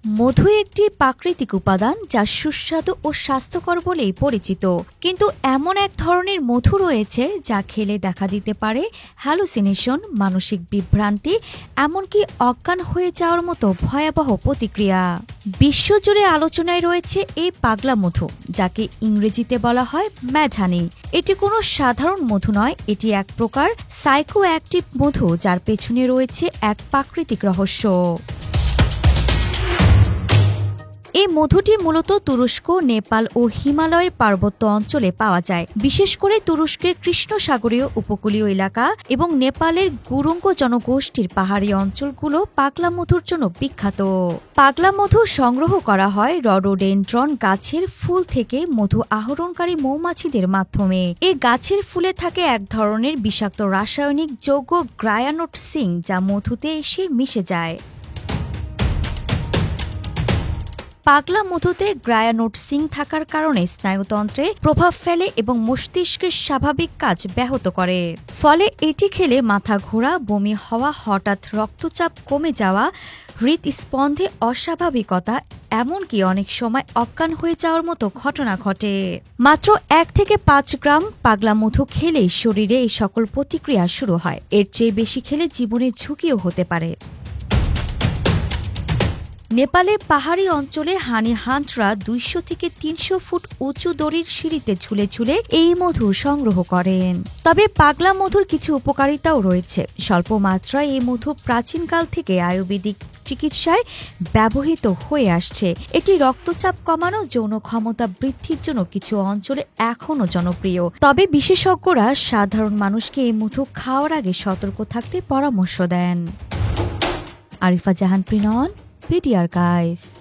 মধু একটি প্রাকৃতিক উপাদান যা সুস্বাদু ও স্বাস্থ্যকর বলেই পরিচিত, কিন্তু এমন এক ধরনের মধু রয়েছে যা খেলে দেখা দিতে পারে হ্যালুসিনেশন, মানসিক বিভ্রান্তি, এমনকি অজ্ঞান হয়ে যাওয়ার মতো ভয়াবহ প্রতিক্রিয়া। বিশ্বজুড়ে আলোচনায় রয়েছে এই পাগলা মধু, যাকে ইংরেজিতে বলা হয় ম্যাড হানি। এটি কোনো সাধারণ মধু নয়, এটি এক প্রকার সাইকো অ্যাক্টিভ মধু যার পেছনে রয়েছে এক প্রাকৃতিক রহস্য। এই মধুটি মূলত তুরস্ক, নেপাল ও হিমালয়ের পার্বত্য অঞ্চলে পাওয়া যায়, বিশেষ করে তুরস্কের কৃষ্ণসাগরীয় উপকূলীয় এলাকা এবং নেপালের গুরুঙ্গ জনগোষ্ঠীর পাহাড়ি অঞ্চলগুলো পাগলা মধুর জন্য বিখ্যাত। পাগলা মধু সংগ্রহ করা হয় রডোডেনড্রন গাছের ফুল থেকে মধু আহরণকারী মৌমাছিদের মাধ্যমে। এই গাছের ফুলে থাকে এক ধরনের বিষাক্ত রাসায়নিক যৌগ গ্রায়ানোটসিন, যা মধুতে এসে মিশে যায়। পাগলা মধুতে গ্রায়ানোটসিন থাকার কারণে স্নায়ুতন্ত্রে প্রভাব ফেলে এবং মস্তিষ্কের স্বাভাবিক কাজ ব্যাহত করে। ফলে এটি খেলে মাথা ঘোরা, বমি হওয়া, হঠাৎ রক্তচাপ কমে যাওয়া, হৃদস্পন্দে অস্বাভাবিকতা, এমনকি অনেক সময় অজ্ঞান হয়ে যাওয়ার মতো ঘটনা ঘটে। মাত্র 1 থেকে 5 গ্রাম পাগলা মধু খেলেই শরীরে এই সকল প্রতিক্রিয়া শুরু হয়। এর চেয়ে বেশি খেলে জীবনের ঝুঁকিও হতে পারে। নেপালের পাহাড়ি অঞ্চলে হানি হান্টরা 200 থেকে 300 ফুট উঁচু দড়ির সিঁড়িতে ঝুলে ঝুলে এই মধু সংগ্রহ করেন। তবে পাগলা মধুর কিছু উপকারিতাও রয়েছে। স্বল্প মাত্রায় এই মধু প্রাচীনকাল থেকে আয়ুর্বেদিক চিকিৎসায় ব্যবহৃত হয়ে আসছে। এটি রক্তচাপ কমানো, যৌন ক্ষমতা বৃদ্ধির জন্য কিছু অঞ্চলে এখনও জনপ্রিয়। তবে বিশেষজ্ঞরা সাধারণ মানুষকে এই মধু খাওয়ার আগে সতর্ক থাকতে পরামর্শ দেন। আরিফা জাহান প্রিনন, PD Archive।